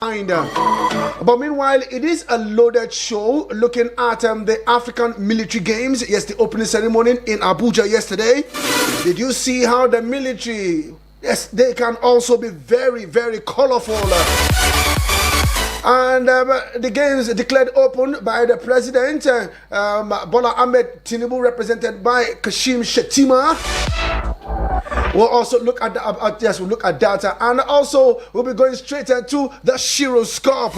But meanwhile, it is a loaded show looking at the African military games. Yes, the opening ceremony in Abuja yesterday. Did you see how the military, yes, they can also be very, very colorful. And the games declared open by the president, Bola Ahmed Tinubu, represented by Kashim Shettima. We'll also look at we'll look at data, and also we'll be going straight into the Shiroscope.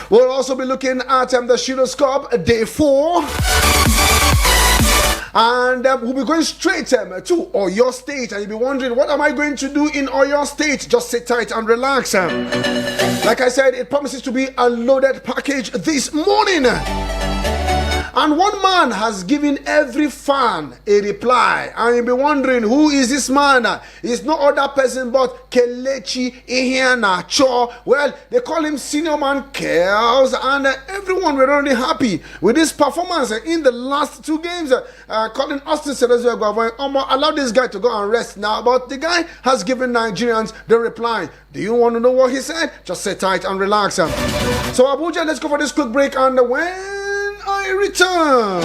We'll also be looking at the Shiroscope day 4. And we'll be going straight to Oyo State. And you'll be wondering, what am I going to do in Oyo State? Just sit tight and relax. Like I said, it promises to be a loaded package this morning. And one man has given every fan a reply. And you'll be wondering, who is this man? He's no other person but Kelechi Iheana Cho. Well, they call him Senior Man Kels. And everyone were already happy with this performance in the last 2 games. Calling Austin Serezo allow this guy to go and rest now. But the guy has given Nigerians the reply. Do you want to know what he said? Just sit tight and relax. So Abuja, let's go for this quick break. And when I return,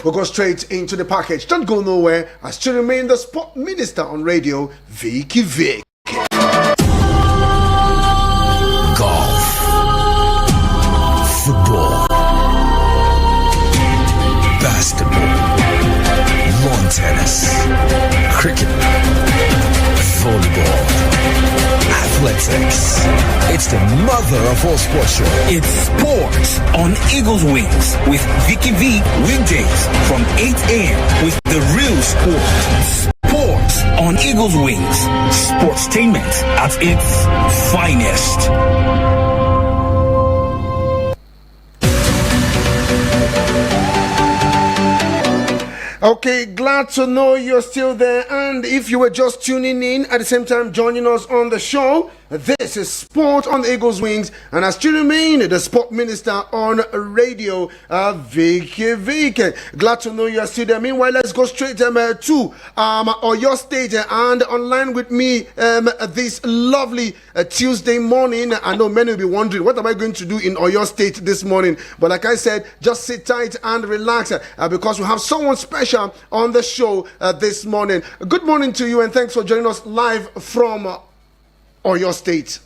we'll go straight into the package. Don't go nowhere. I still remain the sport minister on radio, Vicky Vick. Golf, football, basketball, lawn tennis, cricket, volleyball, athletics. It's the mother of all sports show. It's sports on Eagles Wings with Vicky V weekdays from 8 a.m. with the real sport. Sports on Eagles Wings. Sportstainment at its finest. Okay, glad to know you're still there. And if you were just tuning in at the same time joining us on the show, this is Sport on the Eagles Wings, and I still remain the sport minister on radio, Vicky Vick. Glad to know you're still there. Meanwhile, let's go straight to Oyo State, and online with me this lovely Tuesday morning. I know many will be wondering, what am I going to do in Oyo State this morning? But like I said, just sit tight and relax because we have someone special on the show this morning. Good morning to you, and thanks for joining us live from Oyo State.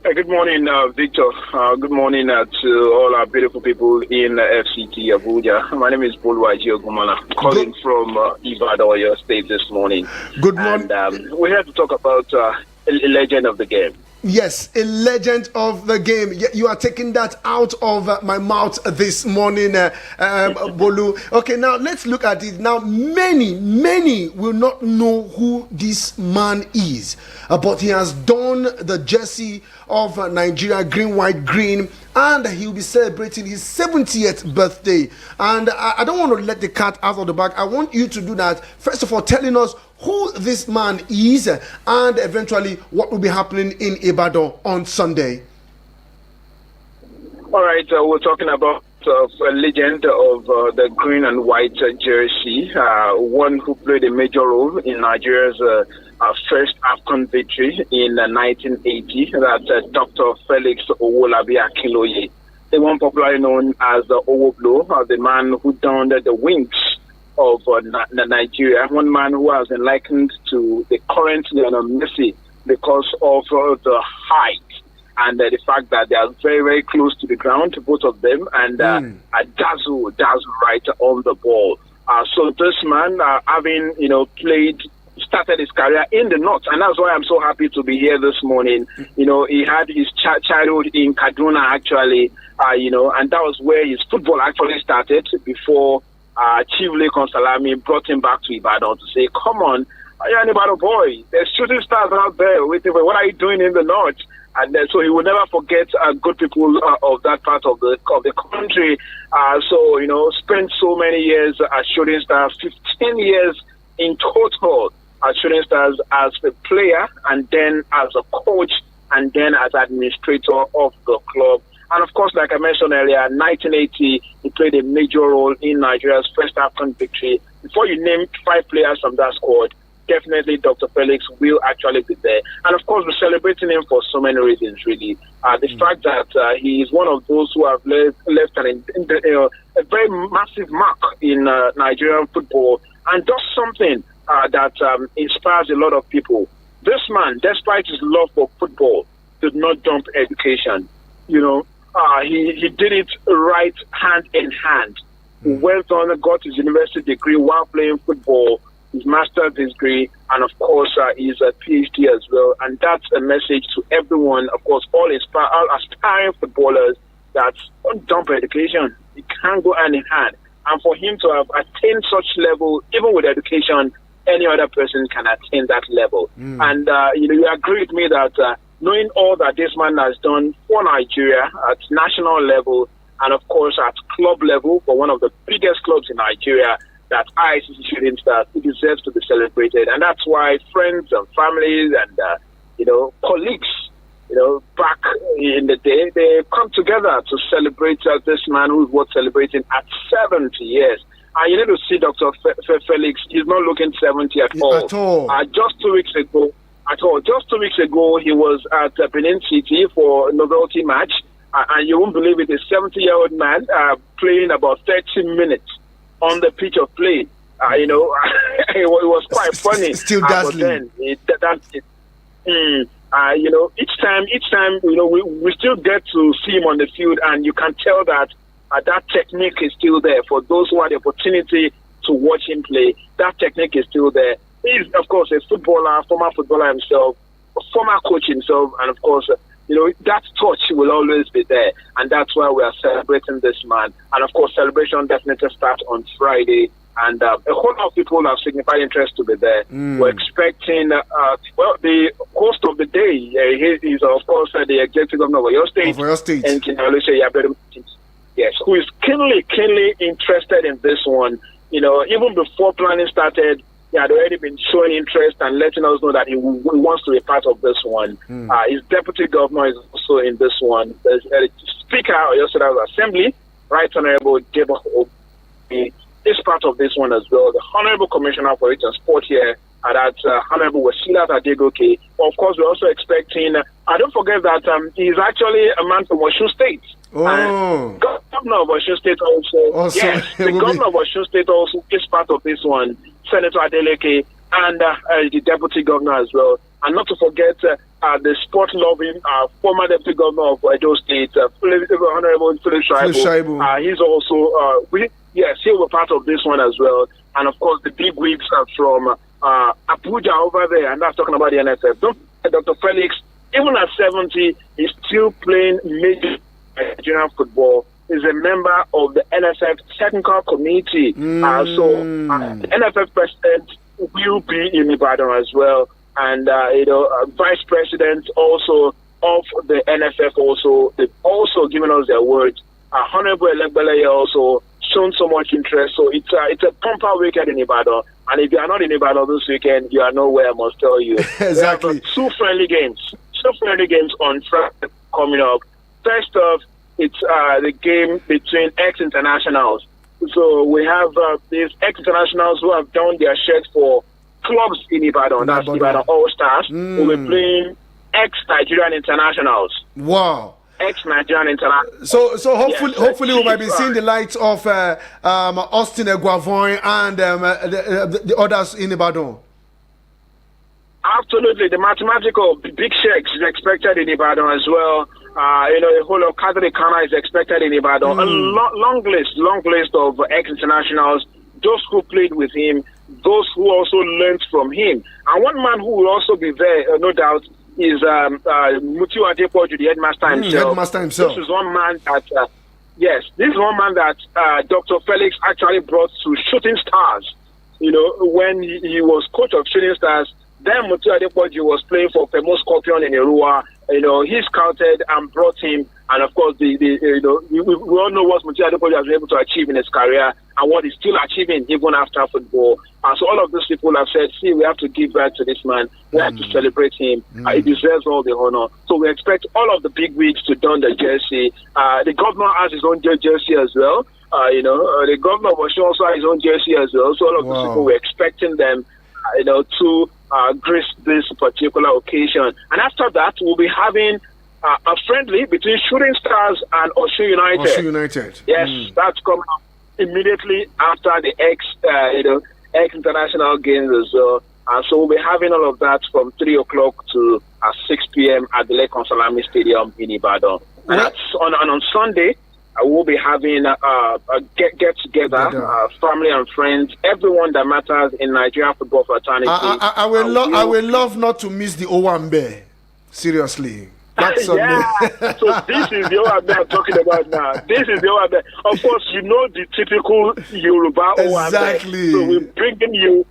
Good morning, Victor. Good morning to all our beautiful people in FCT Abuja. My name is Boluwaji Ogumana, calling from Ibadan, Oyo State this morning. Good morning. And we're here to talk about a legend of the game. Yes, a legend of the game. You are taking that out of my mouth this morning, Bolu. Okay, now let's look at it. Now, many will not know who this man is, but he has donned the jersey of Nigeria, green, white, green, and he'll be celebrating his 70th birthday. And I don't want to let the cat out of the bag. I want you to do that. First of all, telling us who this man is and eventually what will be happening in Ibadan on Sunday. All right, we're talking about a legend of the green and white jersey, one who played a major role in Nigeria's first AFCON victory in 1980. That's Dr. Felix Owolabi Akinloye, the one popularly known as the Owoblo, the man who donned the wings of Nigeria, one man who has been likened to the current Lionel Messi because of the height and the fact that they are very, very close to the ground, both of them, and dazzle right on the ball. So this man, having started his career in the north, and that's why I'm so happy to be here this morning. He had his childhood in Kaduna, actually, and that was where his football actually started before Chief Lekon Salami brought him back to Ibadan to say, come on, you're an Ibadan boy. There's shooting stars out there. What are you doing in the north? And so he will never forget good people of that part of the country. Spent so many years as shooting stars, 15 years in total as shooting stars, as a player, and then as a coach, and then as administrator of the club. And of course, like I mentioned earlier, 1980, he played a major role in Nigeria's first AFCON victory. Before you name 5 players from that squad, definitely Dr. Felix will actually be there. And of course, we're celebrating him for so many reasons, really. The fact that he is one of those who have left a very massive mark in Nigerian football and does something that inspires a lot of people. This man, despite his love for football, did not dump education. You know, he did it right hand in hand. He went on and got his university degree while playing football, his master's degree, and of course his PhD as well. And that's a message to everyone, of course, all aspiring footballers, that don't dump education. It can go hand in hand. And for him to have attained such level, even with education, any other person can attain that level. And you agree with me that knowing all that this man has done for Nigeria at national level, and of course at club level for one of the biggest clubs in Nigeria, that ICC shooting stars, it deserves to be celebrated. And that's why friends and families and colleagues, back in the day, they come together to celebrate this man who's worth celebrating at 70 years. And you need to see Dr. Felix. He's not looking 70 at all. Just 2 weeks ago, he was at Benin City for a novelty match. And you won't believe it, a 70-year-old man playing about 30 minutes on the pitch of play. It was quite funny. Still dazzling. Each time, we still get to see him on the field, and you can tell that that technique is still there. For those who had the opportunity to watch him play, that technique is still there. He's, of course, a footballer, former footballer himself, a former coach himself, and of course, that touch will always be there. And that's why we are celebrating this man. And of course, celebration definitely starts on Friday. And a whole lot of people have signified interest to be there. We're expecting, the host of the day, he is, of course, the executive governor of Oyo State. And yes, who is keenly interested in this one. Even before planning started, he had already been showing interest and letting us know that he wants to be part of this one. His deputy governor is also in this one. There's a Speaker of Oyo State Assembly, Right Honorable Debo is part of this one as well. The Honorable Commissioner for Youth and Sport here, that's Honorable Wasilat Adegoke. Of course, we're also expecting, don't forget that he's actually a man from Osun State. Governor of Osun State also. Yes, the governor of Osun State also is part of this one. Senator Adeleke and the deputy governor as well. And not to forget the sport-loving former deputy governor of Edo State, Honorable Philip Shaibu. He's also, he'll be part of this one as well. And of course, the big wigs are from Abuja over there, and that's talking about the NFF. Don't forget, Dr. Felix, even at 70, is still playing major Nigerian football. Is a member of the NFF technical committee. The NFF president will be in Ibadan as well. And, vice president also of the NFF also, they've also given us their words. Honorable Elegbeleye also shown so much interest. So it's a bumper weekend in Ibadan. And if you are not in Ibadan this weekend, you are nowhere, I must tell you. Exactly. Two friendly games on Friday coming up. First off, it's the game between ex-internationals. So we have these ex-internationals who have done their shirts for clubs in Ibadan. That's Ibadan All-Stars. We'll be playing ex-Nigerian internationals. Wow. Ex-Nigerian internationals. So hopefully we might be seeing the lights of Austin Eguavoin and the others in Ibadan. Absolutely. The mathematical big shakes is expected in Ibadan as well. A whole of Kadri Kana is expected in Ibadan. A long list of ex-internationals, those who played with him, those who also learned from him. And one man who will also be there, no doubt, is Mutiu Adepoju, the headmaster himself. This is one man that, Dr. Felix actually brought to Shooting Stars. When he was coach of Shooting Stars, then Mutiu Adepoju was playing for Femo Scorpion in Erua. He scouted and brought him, and of course, we all know what Mutiu Adepoju has been able to achieve in his career and what he's still achieving even after football. And so all of these people have said, see, we have to give back to this man. We have to celebrate him. He deserves all the honor. So we expect all of the big wigs to don the jersey. The governor has his own jersey as well. The governor of Osun also has his own jersey as well. So all of these people, we're expecting them to grace this particular occasion. And after that, we'll be having a friendly between Shooting Stars and Osun United. Osun United. Yes, that's coming up immediately after the ex-international games as well. So we'll be having all of that from 3 o'clock to 6 p.m. at the Lake Salami Stadium in Ibadan. And that's on Sunday. We'll be having a get-together, family and friends, everyone that matters in Nigeria football fraternity. I will love not to miss the Owambe. Seriously. That's yeah. So this is the Owambe I'm talking about now. This is the Owambe. Of course, you know the typical Yoruba Owambe. Exactly. So we're bringing you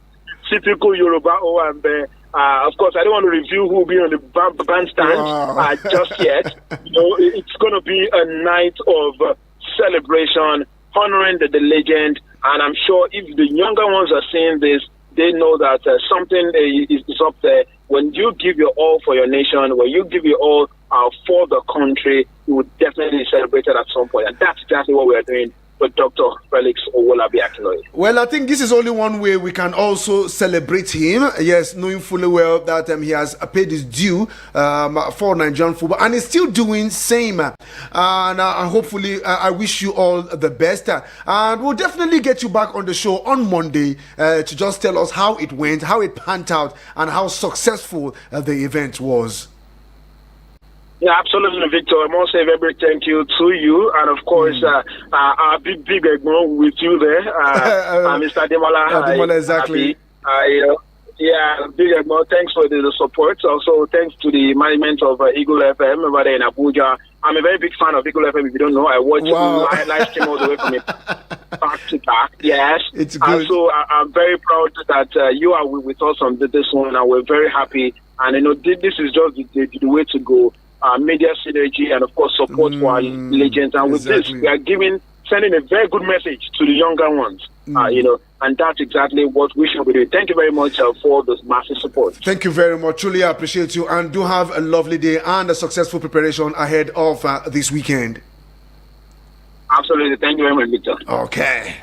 typical Yoruba Owambe. Of course, I don't want to review who will be on the bandstand just yet. It's going to be a night of celebration, honoring the legend. And I'm sure if the younger ones are seeing this, they know that something is up there. When you give your all for your nation, when you give your all for the country, you will definitely celebrate it at some point. And that's exactly what we are doing with Dr. Felix Owolabi Akinloye. Well, I think this is only one way we can also celebrate him. Yes, knowing fully well that he has paid his due for Nigerian football and is still doing same. And hopefully, I wish you all the best. And we'll definitely get you back on the show on Monday to just tell us how it went, how it panned out, and how successful the event was. Yeah, absolutely, Victor. I must say a very thank you to you, and of course, our big Egmo with you there, Mr. Demola. Demola, exactly. Big Egmo. Thanks for the support. Also, thanks to the management of Eagle FM over there in Abuja. I'm a very big fan of Eagle FM. If you don't know, I watch live stream all the way from it back to back. Yes, it's good. So I'm very proud that you are with us on this one, and we're very happy. And this is just the way to go. Media synergy and of course support for our legends, and with this we are sending a very good message to the younger ones, and that's exactly what we should be doing. Thank you very much for this massive support. Thank you very much. Truly appreciate you, and do have a lovely day and a successful preparation ahead of this weekend. Absolutely. Thank you very much, Victor. Okay.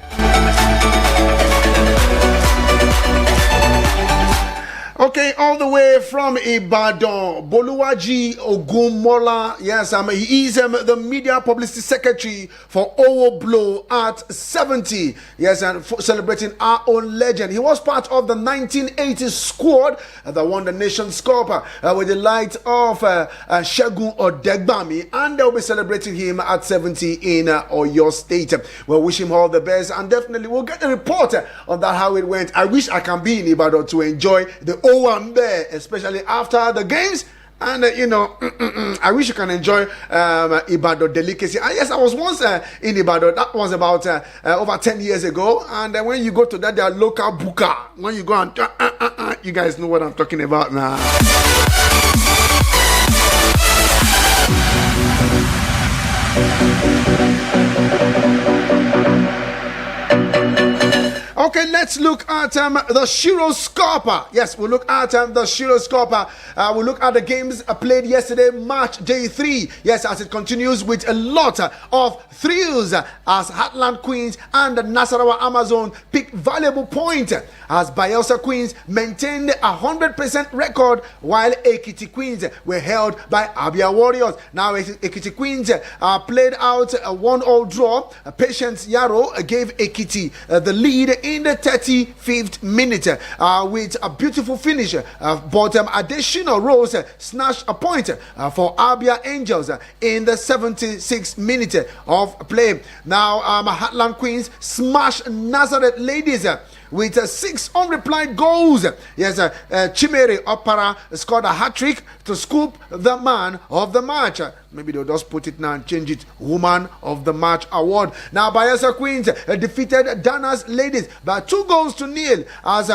Okay, all the way from Ibadan, Boluwaji Ogunmola. Yes, he is the media publicity secretary for Owo Blow at 70. Yes, and celebrating our own legend. He was part of the 1980s squad that won the Nations Cup with the light of Segun Odegbami, and they'll be celebrating him at 70 in Oyo State. We'll wish him all the best, and definitely we'll get a report on that, how it went. I wish I can be in Ibadan to enjoy the Owambe, especially after the games. And I wish you can enjoy Ibadan delicacy. And yes, I was once in Ibadan. That was about over 10 years ago. And when you go to that, their local buka, when you go and you guys know what I'm talking about now. Okay, let's look at the Shiro Scarpa. Yes, we'll look at the Shiro Scarpa. We'll look at the games played yesterday, March Day 3. Yes, as it continues with a lot of thrills as Heartland Queens and the Nasarawa Amazon pick valuable point as Bayelsa Queens maintained a 100% record while Ekiti Queens were held by Abia Warriors. Now, Ekiti Queens played out a 1-1 draw. Patience Yaro gave Ekiti the lead in the 35th minute with a beautiful finish. Bottom Adesina Rose snatched a point for Abia Angels in the 76th minute of play. Now, Heartland Queens smashed Nazareth Ladies with 6 unreplied goals. Yes, Chimere Opara scored a hat-trick to scoop the man of the match. Maybe they'll just put it now and change it. Woman of the Match award. Now, Bayelsa Queens defeated Danas Ladies by 2-0 as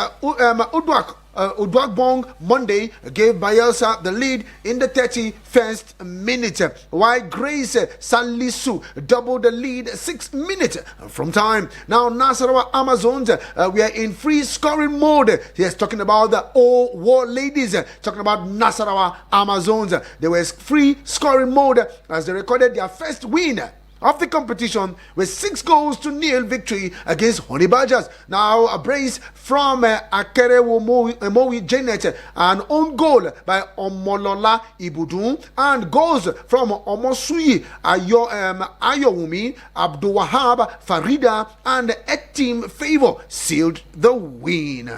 Udwagbong Monday gave Bayelsa the lead in the 31st minute, while Grace Salisu doubled the lead 6 minutes from time. Now, Nasarawa Amazons we are in free scoring mode. Yes, talking about the Old War Ladies, talking about Nasarawa Amazons. They were free scoring mode as they recorded their first win of the competition with 6-0 victory against Honey Badgers. Now a brace from Akere Womowi Janet, an own goal by Omolola Ibudun, and goals from Omosui Ayowumi, Abdul Wahab, Farida, and Etim Favor sealed the win.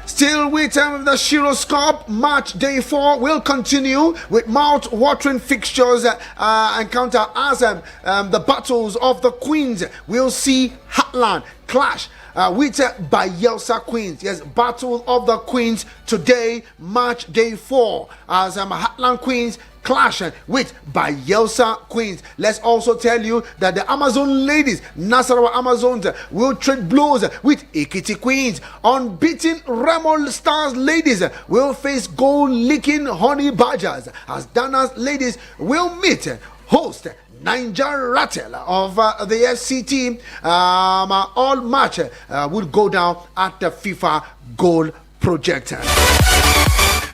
Still with the Shiro's Cup, match day 4 will continue with mouth-watering fixtures encounter as the battles of the Queens will see Heartland clash with Bayelsa Queens. Yes, Battle of the Queens today, match day 4, as Heartland Queens clash with Bayelsa Queens. Let's also tell you that the Amazon ladies, Nasarawa Amazons, will trade blows with Ekiti Queens. Unbeaten Remo Stars ladies will face goal-licking Honey Badgers, as Dana's ladies will meet host Niger Rattle of the FCT. All match will go down at the FIFA Goal Projector.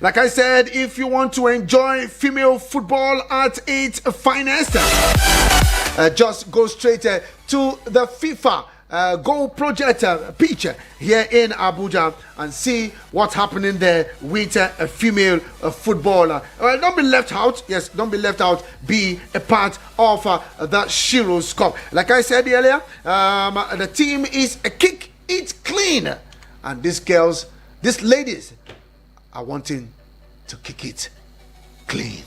Like I said, if you want to enjoy female football at its finest, just go straight to the FIFA Goal Projector pitch here in Abuja and see what's happening there with female football. Don't be left out. Yes, don't be left out. Be a part of the Shiro's Cup. Like I said earlier, the team is a kick it clean, and these ladies are wanting to kick it clean.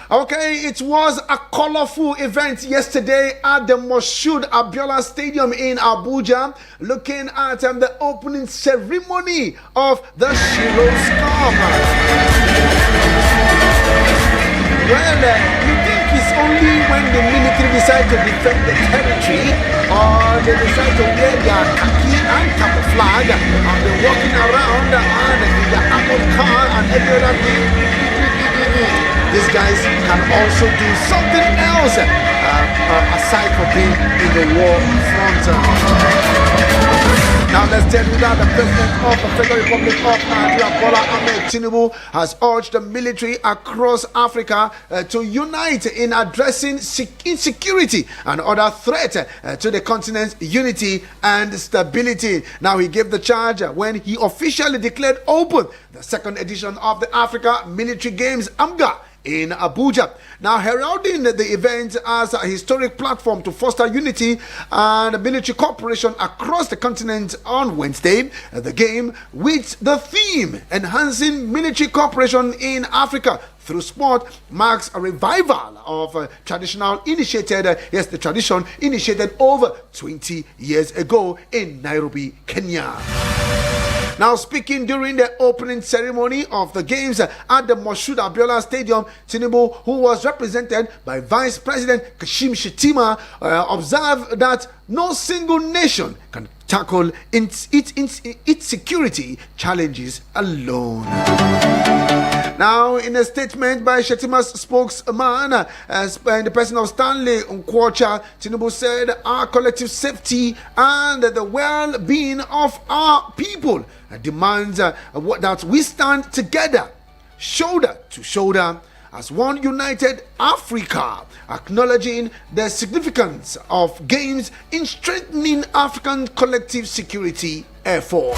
Okay, it was a colorful event yesterday at the Moshood Abiola Stadium in Abuja, looking at the opening ceremony of the Shiro's Cup. Well, you think it's only when the military decide to defend the territory, or they decide to wear their khaki and camouflage and they're walking around and in their armored car and every other thing. These guys can also do something else aside from being in the war front. Now let's tell you that the President of the Federal Republic of Nigeria, Bola Ahmed Tinubu, has urged the military across Africa to unite in addressing insecurity and other threats to the continent's unity and stability. Now he gave the charge when he officially declared open the second edition of the Africa Military Games, AMGA, in Abuja. Now heralding the event as a historic platform to foster unity and military cooperation across the continent on Wednesday, the game with the theme enhancing military cooperation in Africa through sport marks a revival of traditional the tradition initiated over 20 years ago in Nairobi, Kenya. Now, speaking during the opening ceremony of the games at the Moshood Abiola Stadium, Tinubu, who was represented by Vice President Kashim Shettima, observed that no single nation can tackle its security challenges alone. Now, in a statement by Shettima's spokesman, in the person of Stanley Nkwocha, Tinubu said, our collective safety and the well-being of our people demands that we stand together, shoulder to shoulder, as one united Africa, acknowledging the significance of games in strengthening African collective security effort.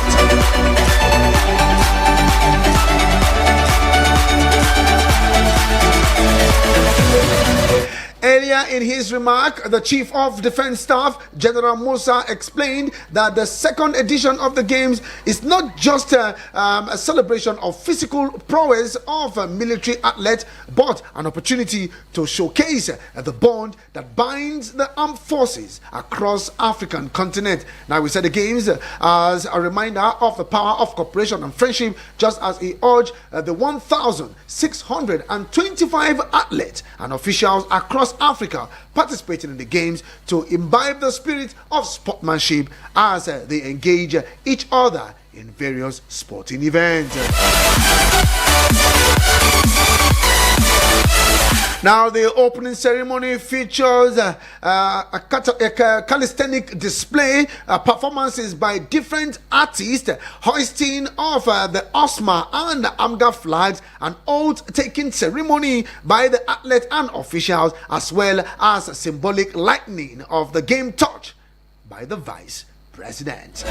Earlier in his remark, the Chief of Defense Staff, General Musa, explained that the second edition of the Games is not just a celebration of physical prowess of military athletes, but an opportunity to showcase the bond that binds the armed forces across African continent. Now, we said the Games as a reminder of the power of cooperation and friendship, just as he urged the 1,625 athletes and officials across Africa participating in the games to imbibe the spirit of sportsmanship as they engage each other in various sporting events. Now, the opening ceremony features a calisthenic display, performances by different artists, hoisting of the OSMA and AMGA flags, an oath-taking ceremony by the athletes and officials, as well as a symbolic lightning of the game torch by the Vice President.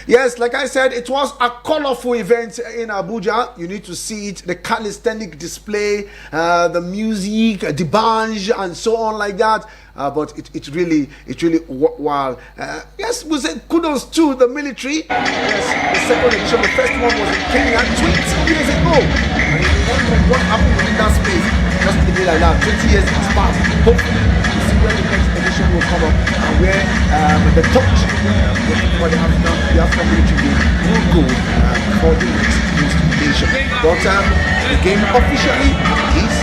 Yes, like I said, it was a colorful event in Abuja. You need to see it, the calisthenic display, the music, the band, and so on like that. But it really worthwhile. Yes, we say kudos to the military. Yes, the second edition, the first one was in Kenya 20 years ago. And if you wonder what happened within that space, just leave it like that. 20 years has passed. Hopefully, we see where the next edition will come up and where the touch, what they have now, the African military game will go for the next nation. But the game officially is.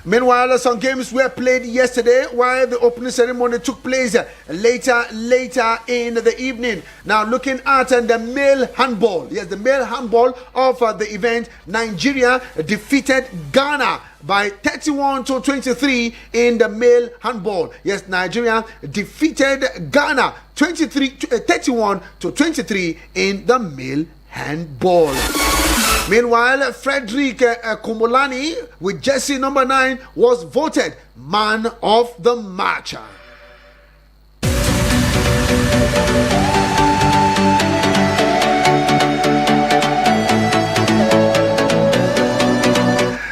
Meanwhile, some games were played yesterday while the opening ceremony took place later in the evening. Now, looking at the male handball. Yes, the male handball of the event, Nigeria defeated Ghana by 31-23 in the male handball. Yes, Nigeria defeated Ghana 31-23 in the male handball. Meanwhile, Frederick Kumulani with jersey number 9 was voted man of the match.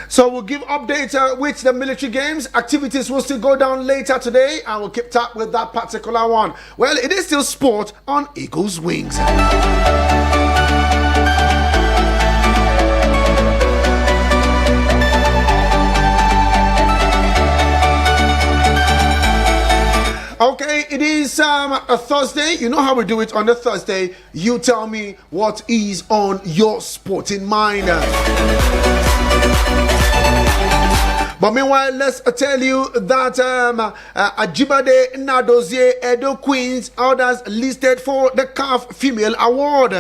So we'll give updates with the military games. Activities will still go down later today, and we'll keep up with that particular one. Well, it is still sport on Eagles Wings. Okay, it is a Thursday. You know how we do it on a Thursday. You tell me what is on your sporting mind. But meanwhile, let's tell you that Ajibade Nadozie Edo Queens, others listed for the CAF Female Award.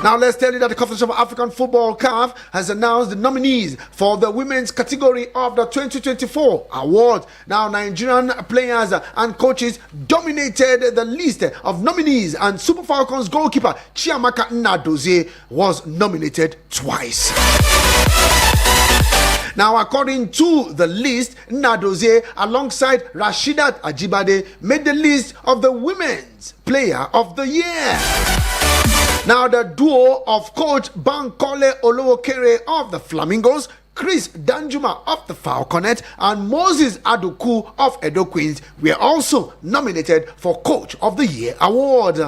Now let's tell you that the Confederation of African Football CAF has announced the nominees for the women's category of the 2024 award. Now Nigerian players and coaches dominated the list of nominees, and Super Falcons goalkeeper Chiamaka Nnadozie was nominated twice. Now, according to the list, Nnadozie, alongside Rasheedat Ajibade, made the list of the Women's Player of the Year. Now, the duo of Coach Bankole Olowokere of the Flamingos, Chris Danjuma of the Falconet, and Moses Aduku of Edo Queens were also nominated for Coach of the Year award.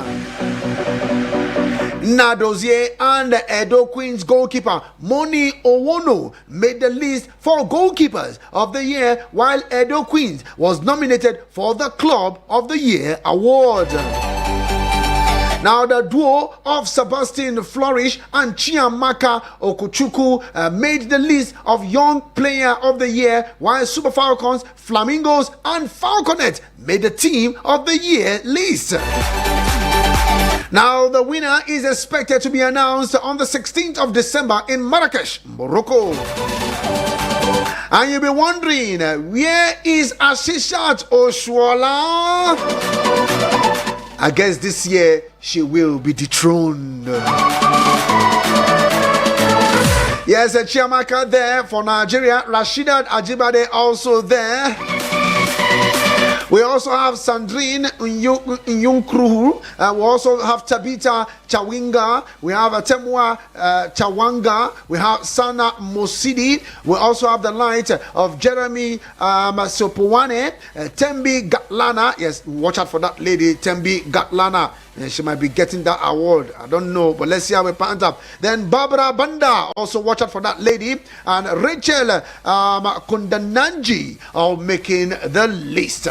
Nnadozie and Edo Queens goalkeeper Moni Owono made the list for Goalkeepers of the Year, while Edo Queens was nominated for the Club of the Year award. Now, the duo of Sebastian Flourish and Chiamaka Okuchukwu made the list of Young Player of the Year, while Super Falcons, Flamingos, and Falconet made the Team of the Year list. Now, the winner is expected to be announced on the 16th of December in Marrakesh, Morocco. And you'll be wondering, where is Asishat Oshuala? I guess this year she will be dethroned. Yes, Chiamaka there for Nigeria. Rasheedat Ajibade also there. We also have Sandrine Nyunkruhu. We also have Tabita Chawinga. We have Temwa Chawanga. We have Sana Mosidi. We also have the light of Jeremy Masopuwane. Tembi Gatlana. Yes, watch out for that lady, Tembi Gatlana. She might be getting that award. I don't know, but let's see how it pans up. Then Barbara Banda, also watch out for that lady. And Rachel Kundananji are making the list.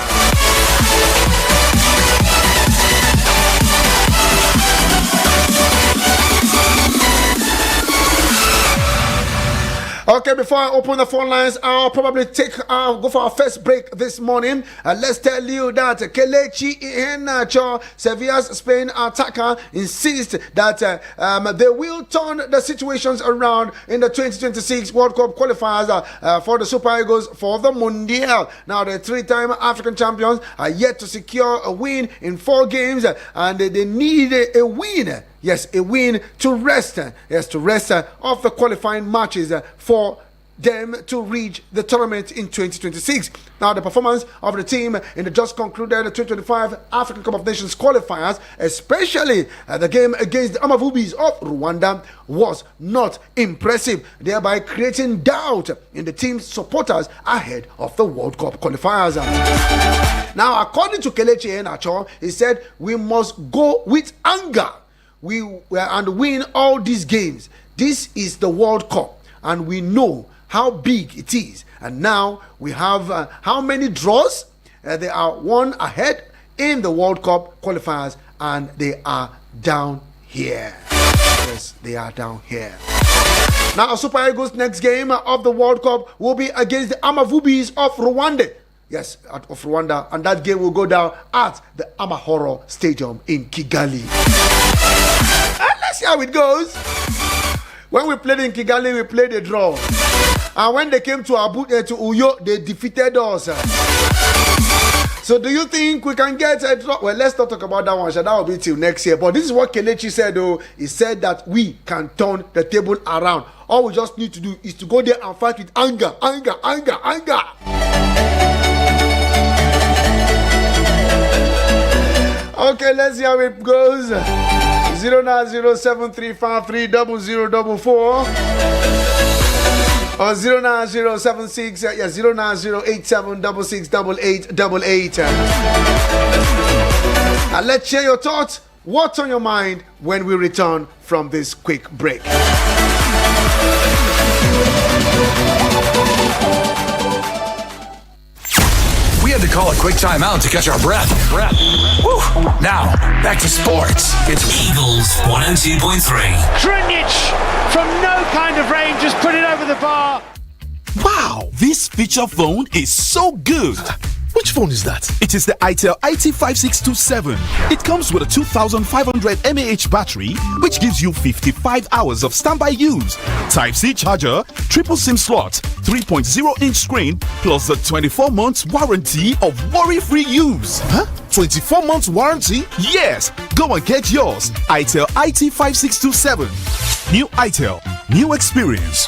Okay, before I open the phone lines, I'll probably go for our first break this morning. Let's tell you that Kelechi Iheanacho, Sevilla's Spain attacker, insists that they will turn the situations around in the 2026 World Cup qualifiers for the Super Eagles for the Mundial. Now, the three-time African champions are yet to secure a win in 4 games, and they need a win. Yes, a win to rest. Yes, to rest of the qualifying matches for them to reach the tournament in 2026. Now, the performance of the team in the just concluded 2025 African Cup of Nations qualifiers, especially the game against the Amavubis of Rwanda, was not impressive, thereby creating doubt in the team's supporters ahead of the World Cup qualifiers. Now, according to Kelechi Iheanacho, he said, "We must go with anger and win all these games. This is the World Cup, and we know how big it is. And now we have how many draws? They are 1 ahead in the World Cup qualifiers, and they are down here." Yes, they are down here. Now, Super Eagles' next game of the World Cup will be against the Amavubis of Rwanda. Yes, of Rwanda, and that game will go down at the Amahoro Stadium in Kigali. Let's see how it goes. When we played in Kigali, we played a draw. And when they came to Uyo, they defeated us. So do you think we can get a draw? Well, let's not talk about that one. That will be till next year. But this is what Kelechi said, though. He said that we can turn the table around. All we just need to do is to go there and fight with anger. Okay, let's see how it goes. 09073530044 or 09087668888. And let's share your thoughts. What's on your mind when we return from this quick break? We had to call a quick timeout to catch our breath. Woo. Now, back to sports. It's Eagles 102.3. Trinic from no kind of range, just put it over the bar. Wow, this feature phone is so good. Which phone is that? It is the itel IT5627. It comes with a 2500 mAh battery, which gives you 55 hours of standby use. Type-C charger, triple SIM slot, 3.0-inch screen, plus the 24 months warranty of worry-free use. Huh? 24 months warranty? Yes! Go and get yours. itel IT5627. New itel, new experience.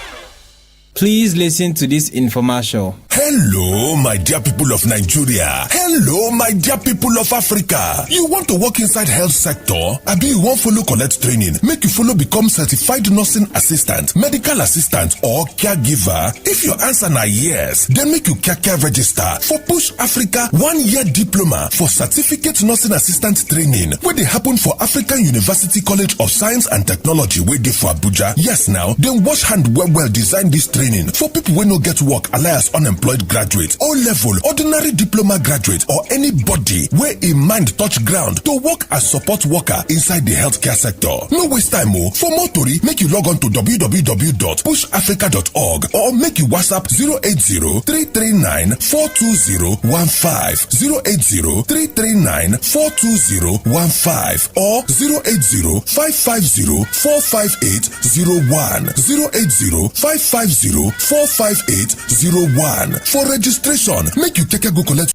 Please listen to this infomercial. Hello, my dear people of Nigeria. Hello, my dear people of Africa. You want to work inside health sector? Abi you want follow collect training? Make you follow become certified nursing assistant, medical assistant, or caregiver? If your answer na yes, then make you care register for Push Africa 1-year diploma for certificate nursing assistant training, where they happen for African University College of Science and Technology, where they for Abuja. Yes, now then wash hand well design this training for people who no get work, alias unemployed graduate, O-level, ordinary diploma graduate, or anybody where a mind touch ground to work as support worker inside the healthcare sector. No waste time, oh. For more tori, make you log on to www.pushafrica.org or make you WhatsApp 080-339-42015, 080-339-42015, or 080-550-45801, 080-550-45801. For registration, make you go collect.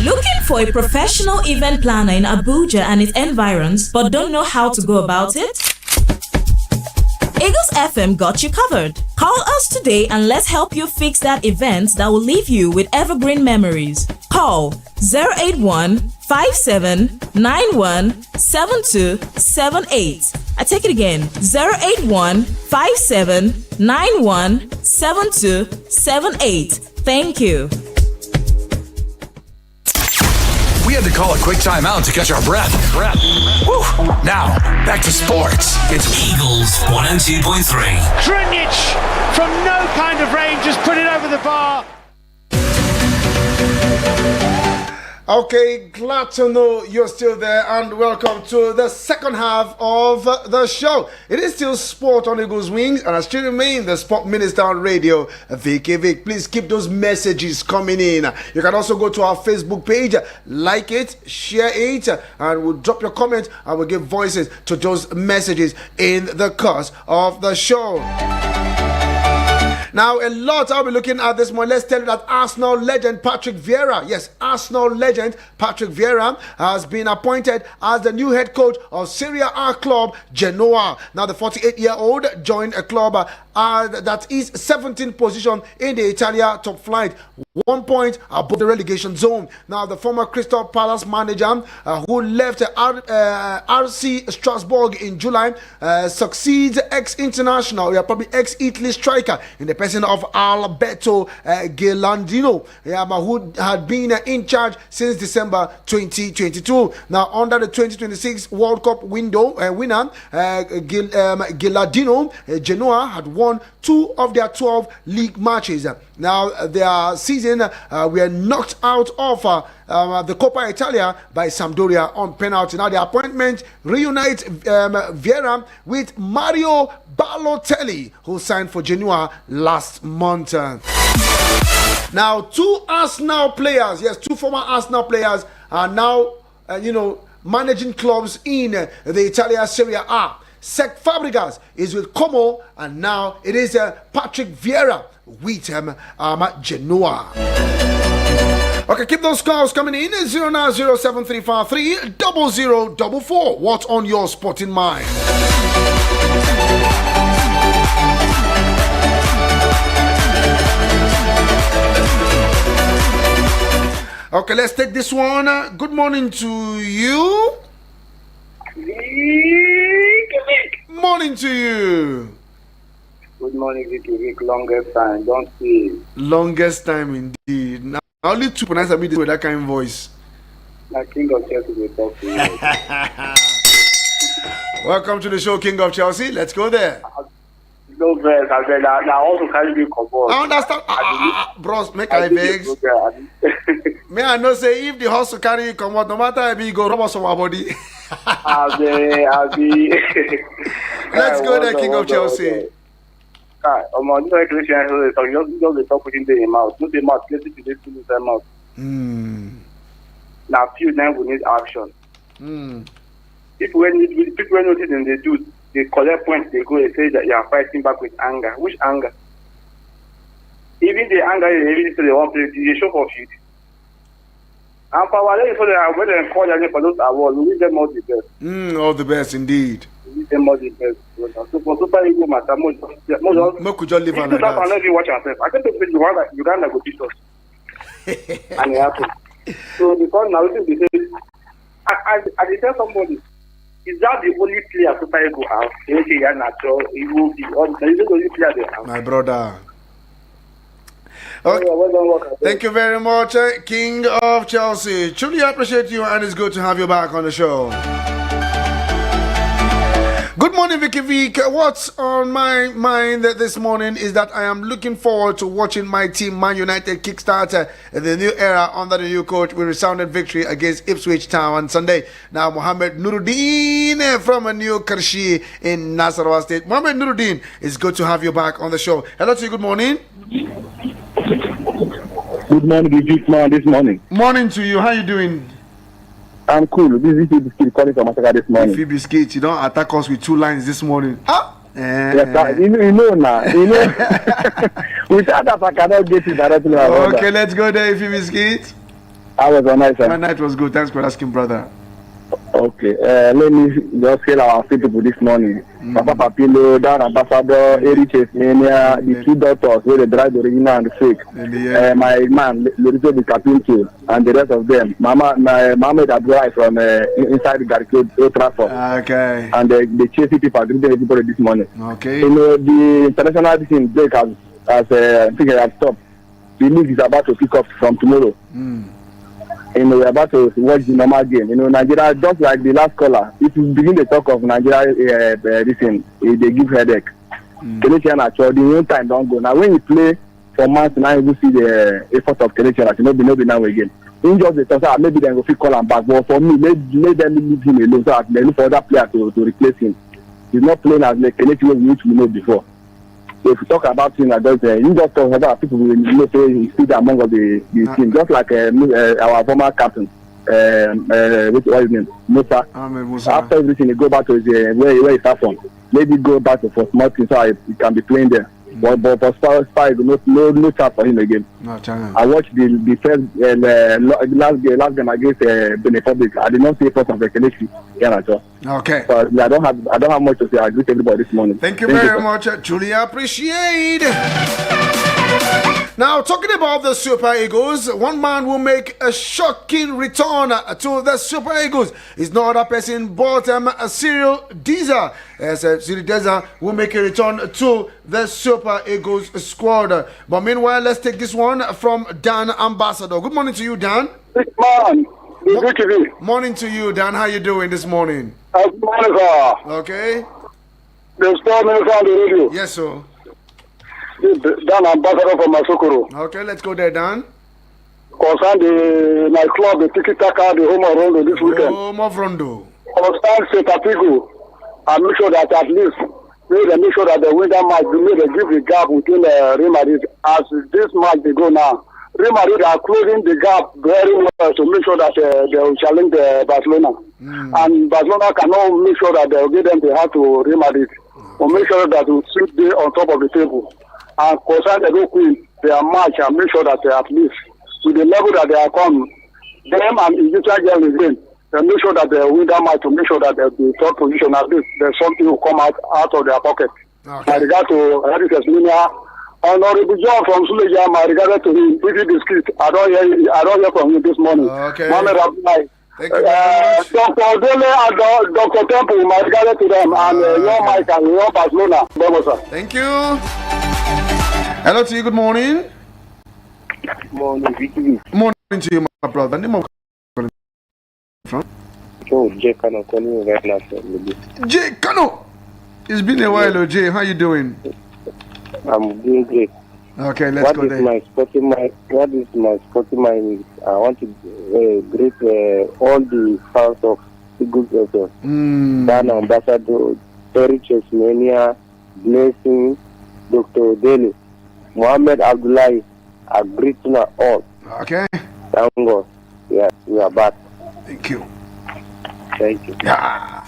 Looking for a professional event planner in Abuja and its environs, but don't know how to go about it? Eagles FM got you covered. Call us today and let's help you fix that event that will leave you with evergreen memories. Call 081-5791-7278. I take it again, 081-5791-7278. Thank you. We had to call a quick timeout to catch our breath. Woo. Now, back to sports. It's Eagles 102.3. Trinic from no kind of range, just put it over the bar. Okay, glad to know you're still there, and welcome to the second half of the show. It is still Sport on Eagles Wings, and I still remain the Sport Minister on Radio, Vicky Vick. Please keep those messages coming in. You can also go to our Facebook page, like it, share it, and we'll drop your comment, and we'll give voices to those messages in the course of the show. Now, a lot I'll be looking at this morning. Let's tell you that Arsenal legend Patrick Vieira, yes, Arsenal legend Patrick Vieira has been appointed as the new head coach of Serie A club Genoa. Now, the 48-year-old joined a club that is 17th position in the Italia top flight, 1 point above the relegation zone. Now, the former Crystal Palace manager who left RC Strasbourg in July succeeds ex-international, probably ex-Italy striker in the person of Alberto Ghilandino, who had been in charge since December 2022. Now, under the 2026 World Cup winner, Ghilandino, Genoa had won 2 of their 12 league matches. Now, their season were knocked out of the Coppa Italia by Sampdoria on penalty. Now, the appointment reunites Vieira with Mario Balotelli, who signed for Genoa last month. Now, 2 Arsenal players, yes, 2 former Arsenal players are now, managing clubs in the Italia Serie A. Cesc Fabregas is with Como, and now it is Patrick Vieira with Genoa. Okay, keep those calls coming in. 09073530044. What's on your sporting mind? Okay, let's take this one. Good morning to you. Morning to you. Good morning, Vicky. Longest time. Don't see. Longest time indeed. Now, only 2 pronounce me with that kind of voice. My King of Chelsea will talk to you. Welcome to the show, King of Chelsea. Let's go there. No verse. Now also carry me comfort. I understand. Bros, make I vex. May I know say if the hustle carry you come out, no matter if you go rub us on our body. I'll be. Let's go there, King of Chelsea. Just talk within the mouth. Not the mouth. Let's see this in the mouth. Now, few times we need action. People when notice and they do, they collect points. They go and say that you are fighting back with anger. Which anger? Even the anger is they want to play. They show for shit. And for our for the when they call them for those awards, we need them all the best. All the best indeed. We need them all the best. So for Super Eagles matter, most could just live on like that. I know you watch yourself. I think the Uganda go beat us. And it happened. So because now they say, I tell somebody, is that the only player Super Eagles have? He will be the only player they have. My brother. Okay. Thank you very much, King of Chelsea. Truly appreciate you, and it's good to have you back on the show. Good morning, Vicky Vick. What's on my mind this morning is that I am looking forward to watching my team, Man United, kickstart the new era under the new coach with resounding victory against Ipswich Town on Sunday. Now, Mohammed Nuruddin from a new Karshi in Nasarawa State. Mohammed Nuruddin, it's good to have you back on the show. Hello to you. Good morning. Good morning, Vick, man. This morning. Morning to you. How you doing? I'm cool. This is Biscuit calling from Masaka this morning. If you Biscuit, you don't attack us with 2 lines this morning. Yes, you know now. With others, I cannot get it directly. Okay, let's go there, if you Biscuit. I was on night, sir. My night was good. Thanks for asking, brother. Okay, let me just hail our people this morning. Papa Papilo, Dan Ambassador, Eric Mania, the 2 doctors where they drive the original and the fake. My man, Loriso the Capinto, and the rest of them. My mama that drive from inside the Garricade Old Trafford. Okay. And they chase people, greeting everybody this morning. Okay. The international team break has I think it has stopped. The league is about to pick up from tomorrow. We're about to watch the normal game. Nigeria, just like the last caller, if you begin to talk of Nigeria, they give headache. Kelechi actually, the new time don't go. Now, when you play for months, now you will see the effort of Kelechi. No be now again. Just the talk, maybe they go fit call him back. But for me, let them leave him alone so that they look for other player to replace him. He's not playing as like Kelechi which we know before. So if you talk about him, you just talk about people who say he's still among the team, just like our former captain. What's his name? Musa. After everything, he go back to his, where he start from. Maybe go back to for small team so he can be playing there. But for Spurs, no chance for him again. No chance. I watched the first last game against Benin Republic. I did not see first of the Kelechi here at all. Okay. So I don't have much to say. I agree with everybody this morning. Thank you very much, Julie. I appreciate. Now, talking about the Super Eagles, one man will make a shocking return to the Super Eagles. It's no other person but Cyril Diza. Cyril Diza will make a return to the Super Eagles squad. But meanwhile, let's take this one from Dan Ambassador. Good morning to you, Dan. Good morning. Vicky. Morning to you, Dan. How you doing this morning? Good morning, sir. Okay. There's 4 minutes on the radio. Yes, sir. Dan Ambassador from Masokoro. Okay, let's go there, Dan. Concern the nightclub, the Tiki Taka, the home of Rondo this weekend. Home of Rondo. Concern Setapigo, and make sure that at least make sure that they win that match. They give the gap between Real Madrid. As this match they go now, Real Madrid are closing the gap very well to make sure that they will challenge Barcelona. And Barcelona cannot make sure that they will give them the heart to Real Madrid. Or make sure that they will sit there on top of the table. And concern the Queen, their match, and make sure that at least with the level that they are come, them and Egyptian girl again, they make sure that they win that match to make sure that they'll be third position. At least there's something will come out of their pocket. Okay. My regard to Heritage Linia, Honorable John from Suleja, my regard to him, pretty discreet. I don't hear from him this morning. Okay. Thank you Dr. Dele and Dr. Temple, my regard to them, and your Mike and your Barcelona. Thank you. Hello to you, good morning. Good morning, Vicky. Morning to you, my brother. Name of from? Oh, Jay Kano calling you right now from Jay Kano! It's been a while, Jay. How you doing? I'm doing great. Okay, let's go there. What is my sporting mind? I want to greet all the fans of Eagles also. Dan Ambassador, Terry Chesmania, Blessing, Dr. Dele, Mohammed Abdullahi, I greet you all. Okay. Thank God. Yes, we are back. Thank you. Thank you. Yeah.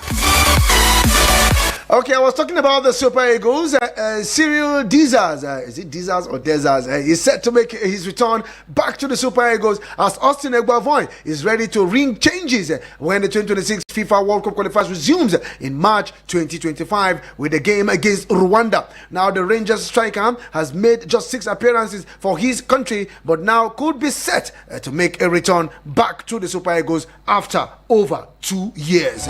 Okay, I was talking about the Super Eagles. Cyril Dizaz, is it Dizaz or Dezaz? He's set to make his return back to the Super Eagles as Austin Eguavoin is ready to ring changes when the 2026 FIFA World Cup qualifiers resumes in March 2025 with the game against Rwanda. Now, the Rangers striker has made just 6 appearances for his country, but now could be set to make a return back to the Super Eagles after over 2 years.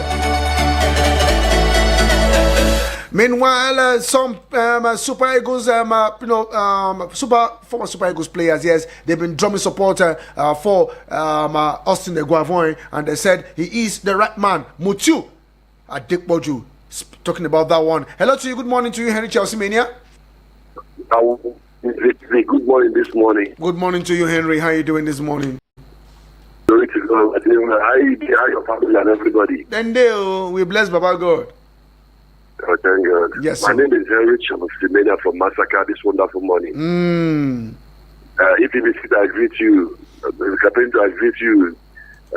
Meanwhile, some Super Eagles, former Super Eagles players, yes, they've been drumming support for Austin Eguavoin, and they said he is the right man. Mutu Adekboju, talking about that one. Hello to you, good morning to you, Henry Chelsea Mania. Good morning this morning. Good morning to you, Henry. How are you doing this morning? Glory to God. How your family and everybody? Then we bless Baba God. Oh, thank God. Yes, my name is Henry Chomsimenia from Massacre this wonderful morning. If you visit, I greet you. I greet you.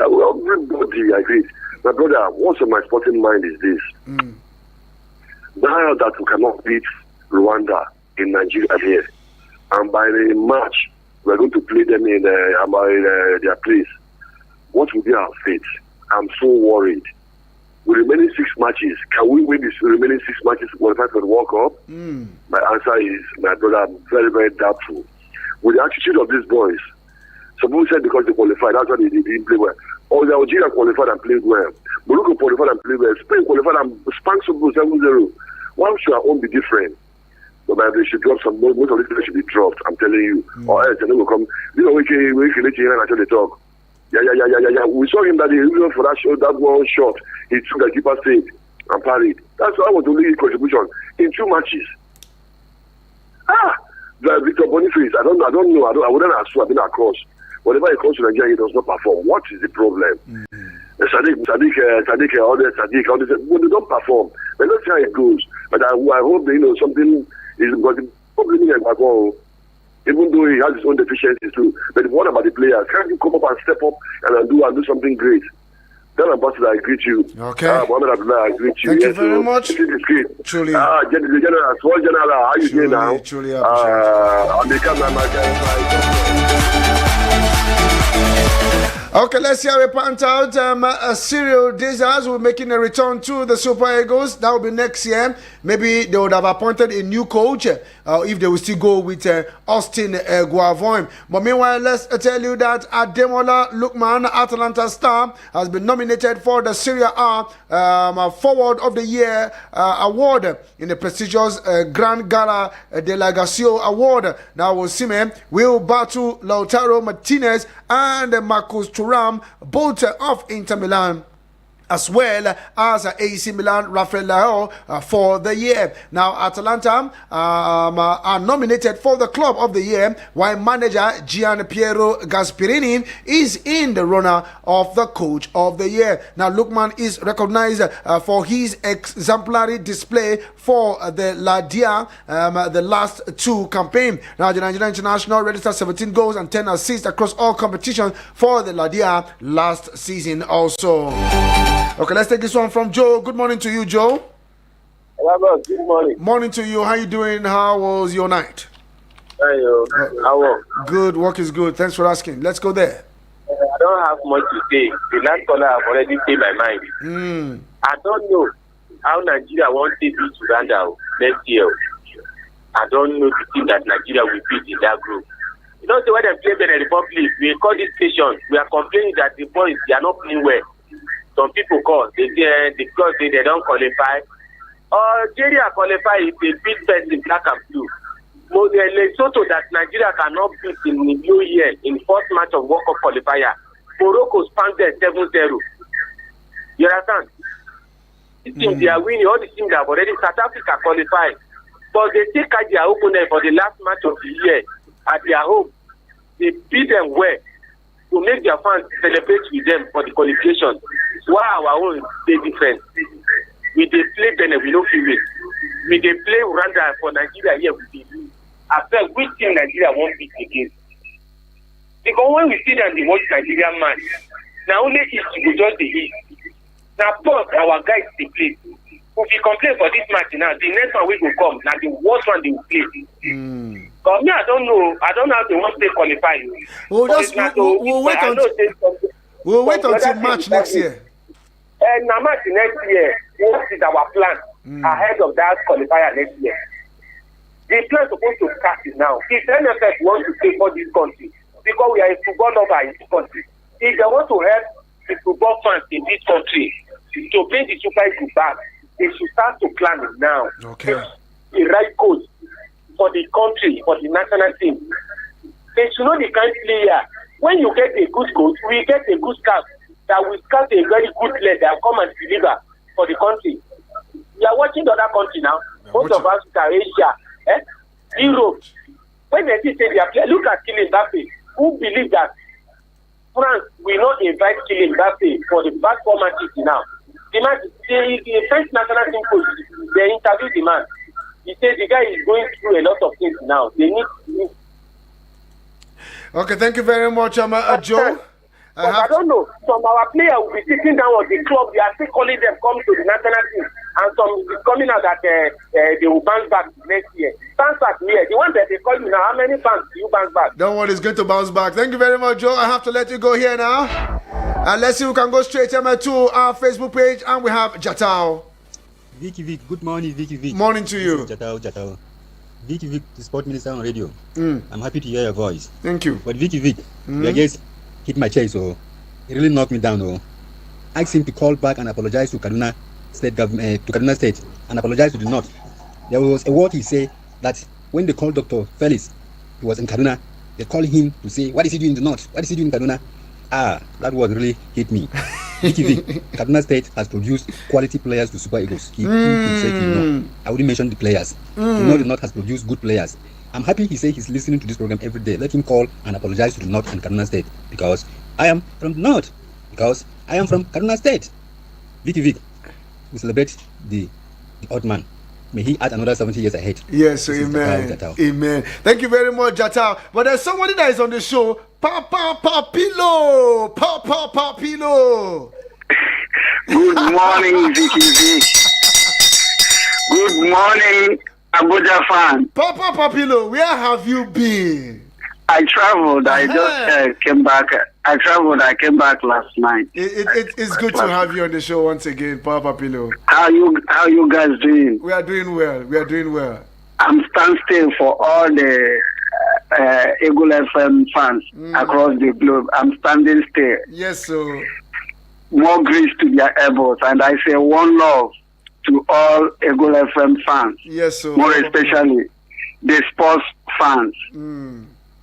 Everybody, I greet. My brother, what's on my sporting mind is this. Now that we cannot beat Rwanda in Nigeria here, and by the March, we're going to play them in their place. What will be our fate? I'm so worried. With remaining 6 matches, can we win these remaining 6 matches to qualify for the World Cup? My answer is, my brother, I'm very, very doubtful. With the attitude of these boys, some people said because they qualified, that's why they didn't play well. Or the Algeria qualified and played well. Morocco qualified and played well. Spain qualified and spanked some 7-0. Why should our own be different? But they should drop some more. Most of these people should be dropped, I'm telling you. Or else they will come. You know, we can let you hear and actually talk. Yeah. We saw him that he for that one shot. He took the keeper saved and parried. That was the only contribution in 2 matches. Victor Boniface, I don't know. I wouldn't assume I've been across. whenever he comes to Nigeria, he does not perform. What is the problem? Sadiq, all this, when they don't perform, but let's see how it goes. But I hope that, something is, but the problem is even though he has his own deficiencies too. But what about the players? Can't you come up and step up and do something great? Then Ambassador, I greet you. Okay. Mohamed Abdullah, I greet you. Thank you very much. This is great. Truly. General, small general, how you doing now? Truly Okay, let's see how we pant out. Cyril Desires will be making a return to the Super Eagles. That will be next year. Maybe they would have appointed a new coach if they will still go with Austin Guavoin. But meanwhile, let's tell you that Ademola Lookman, Atalanta star, has been nominated for the Serie A Forward of the Year award in the prestigious Grand Gala de la Gasio award. Now, Osimhen will battle Lautaro Martinez and Marcus Thuram, both of Inter Milan, as well as AC Milan Rafael Leao for the year. Now, Atalanta are nominated for the Club of the Year, while manager Gian Piero Gasperini is in the runner of the Coach of the Year. Now, Lookman is recognized for his exemplary display for the Ladia, the last two campaign. Now, the Nigerian international registered 17 goals and 10 assists across all competitions for the Ladia last season also. Okay, let's take this one from Joe. Good morning to you, Joe. Hello, good morning. Morning to you. How you doing? How was your night? How good. Work is good. Thanks for asking. Let's go there. I don't have much to say. The last caller have already paid my mind. I don't know how Nigeria wants to beat Uganda next year. I don't know the team that Nigeria will beat in that group. You know, so when they play Benin Republic, we call this station. We are complaining that the boys, they are not playing well. Some people call because they don't qualify. Algeria qualify if they beat first in black and blue. So the Lesotho that Nigeria cannot beat in the new year in first match of World Cup qualifier. Morocco spanked them 7-0. You understand? This team they are winning. All the teams that have already South Africa qualified, but they take out their opponent for the last match of the year at their home. They beat them well to make their fans celebrate with them for the qualification. While our own they different. We they play Benin, we don't feel it. We they play Rwanda for Nigeria here with the I felt which team Nigeria won't beat against. Because when we see that they watch Nigerian match, now only East will just the East. Now plus our guys they play. If we complain for this match now, the next one we will come. Now the worst one they will play. But me, I don't know how they want to qualify. We'll wait until March next year. And now March next year, what is our plan ahead of that qualifier next year? The plan is supposed to start it now. If NFS wants to take for this country, because we are a football lover in this country, if they want to help the football fans in this country to bring the Super Eagles back, they should start to plan it now. Okay. The right coach for the country, for the national team. They should know the kind of player. When you get a good coach, we get a good scout that will scout a very good player that will come and deliver for the country. We are watching the other country now. Most of Africa, Asia, Europe. When they say they are playing, look at Kylian Mbappe. Who believe that France will not invite Kylian Mbappe for the back 4 matches now? The French national team coach, they interviewed the man. He said the guy is going through a lot of things now. They need. Okay, thank you very much, Joe. I don't know. Some of our players will be sitting down at the club. They are still calling them come to the national team, and some is coming out that they will bounce back next year. Bounce back here. The one that they call you now. How many fans do you bounce back? Don't worry, it's going to bounce back. Thank you very much, Joe. I have to let you go here now. And let's see who can go straight to our Facebook page, and we have Jatao. Vicky Vick, good morning, Vicky Vick. Morning to you. Jatao. Vicky Vick, the sport minister on radio. I'm happy to hear your voice. Thank you. But Vicky Vick, I guess hit my chest, so it really knocked me down. Asked him to call back and apologize to Kaduna State government, to Kaduna State, and apologize to the North. There was a word he said that when they called Dr. Felix, he was in Kaduna, they called him to say, what is he doing in the North? What is he doing in Kaduna? That word really hit me. Vicky, Kaduna State has produced quality players to Super Eagles. He said, I wouldn't mention the players. The North has produced good players. I'm happy he said he's listening to this program every day. Let him call and apologize to the North and Kaduna State because I am from the North. Because I am from Kaduna State. Vicky, we celebrate the odd man. May he add another 70 years ahead. Yes, amen. Amen. Thank you very much, Jatao. But there's somebody that is on the show. Papa Papilo. Good morning, Vicky. Good morning, Abuja fan. Papa Papilo, where have you been? I traveled. I just came back. I came back last night. It's good to have you on the show once again, Papa Papilo. How you guys doing? We are doing well. I'm standstill for all the Eagle FM fans across the globe. I'm standing still. Yes, sir. More grace to their elbows, and I say one love to all Eagle FM fans. Yes, sir. More especially the sports fans.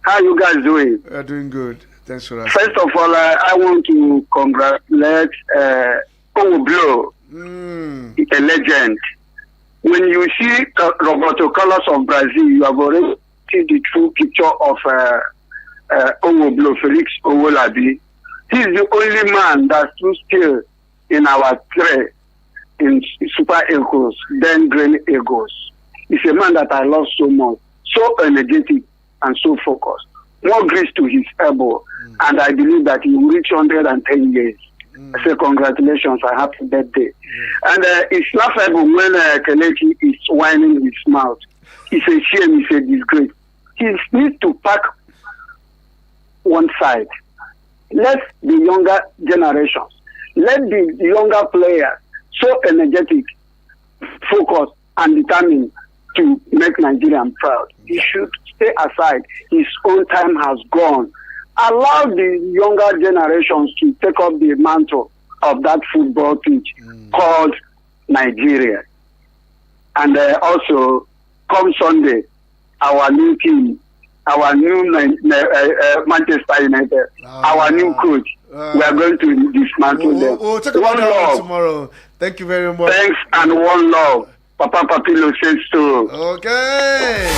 How you guys doing? We are doing good. Thanks for asking. First of all, I want to congratulate Oblo, a legend. When you see Roberto Carlos of Brazil, you have already seen the true picture of Oblo, Felix Owolabi. He's the only man that stood still in our tray in Super Eagles, then Green Eagles. He's a man that I love so much, so energetic and so focused. More grace to his elbow, and I believe that he will reach 110 years. I say congratulations and happy birthday. And it's laughable when Kelechi is whining his mouth. It's a shame, it's a disgrace. He needs to pack one side. Let the younger generations, let the younger players, so energetic, focused, and determined to make Nigerian proud. He should stay aside. His own time has gone. Allow the younger generations to take up the mantle of that football pitch called Nigeria. And also, come Sunday, our new team, our new Manchester United, our new coach, we are going to dismantle them. We'll talk about that tomorrow. Thank you very much. Thanks and one love. Papa Papilo says so. Okay.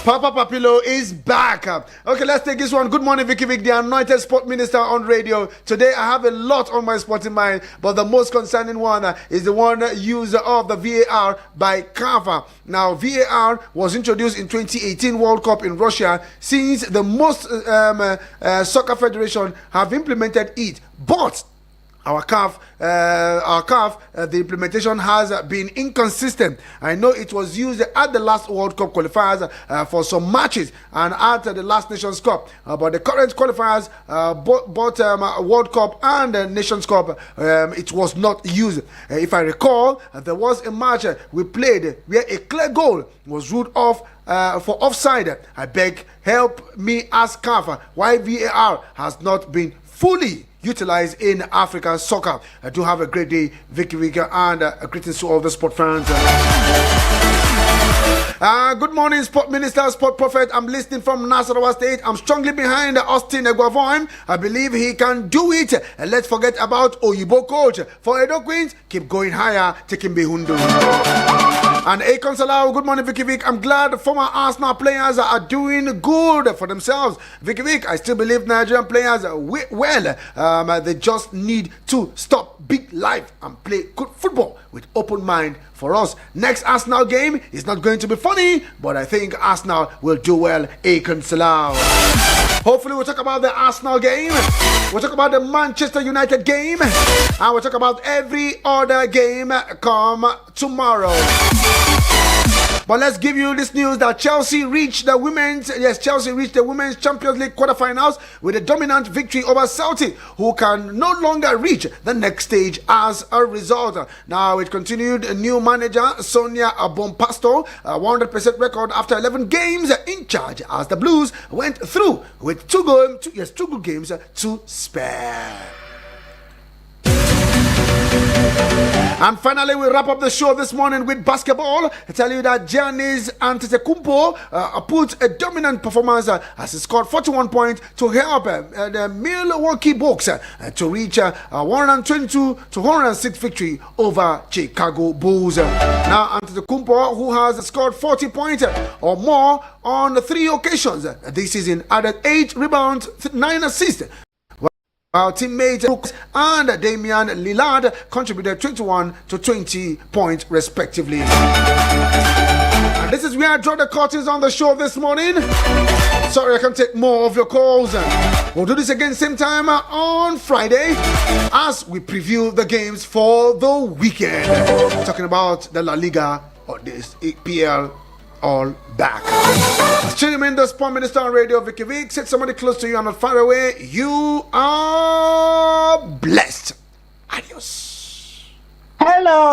Papa Papilo is back. Okay, let's take this one. Good morning, Vicky Vick, the anointed sport minister on radio. Today, I have a lot on my sporting mind, but the most concerning one is the one use of the VAR by CAF. Now, VAR was introduced in 2018 World Cup in Russia, since the most soccer federation have implemented it. But our CAF, the implementation has been inconsistent. I know it was used at the last World Cup qualifiers for some matches and at the last Nations Cup. But the current qualifiers, both World Cup and Nations Cup, it was not used. If I recall, there was a match we played where a clear goal was ruled off for offside. I beg, help me ask CAF why VAR has not been fully utilized in African soccer. I do have a great day, Vicky Vick, and greetings to all the sport fans. Good morning, Sport Minister, Sport Prophet. I'm listening from Nasarawa State. I'm strongly behind Austin Eguavoin. I believe he can do it. And let's forget about Oyibo coach. For Edo Queens, keep going higher, taking Behundu. And Akon Salau, good morning, Vicky Vick. I'm glad former Arsenal players are doing good for themselves. Vicky Vick, I still believe Nigerian players well. They just need to stop big life and play good football with open mind for us. Next Arsenal game is not going to be funny, but I think Arsenal will do well. Akon Salau. Hopefully we'll talk about the Arsenal game. We'll talk about the Manchester United game. And we'll talk about every other game come tomorrow. But let's give you this news that Chelsea reached the women's Champions League quarterfinals with a dominant victory over Celtic, who can no longer reach the next stage as a result. Now it continued. New manager Sonia Bompasto, 100% record after 11 games in charge, as the Blues went through with two good games to spare. And finally, we wrap up the show this morning with basketball. I tell you that Giannis Antetokounmpo put a dominant performance as he scored 41 points to help the Milwaukee Bucks to reach a 122-106 victory over Chicago Bulls. Now, Antetokounmpo, who has scored 40 points or more on 3 occasions this season, added 8 rebounds, 9 assists. Our teammates Brooks and Damian Lillard contributed 21 to 20 points respectively. And this is where I draw the curtains on the show this morning. Sorry, I can't take more of your calls. We'll do this again same time on Friday as we preview the games for the weekend. Talking about the La Liga or this EPL all back. Tuning in the Sport Minister on Radio Vicky Vick. Said somebody close to you and not far away. You are blessed. Adios. Hello.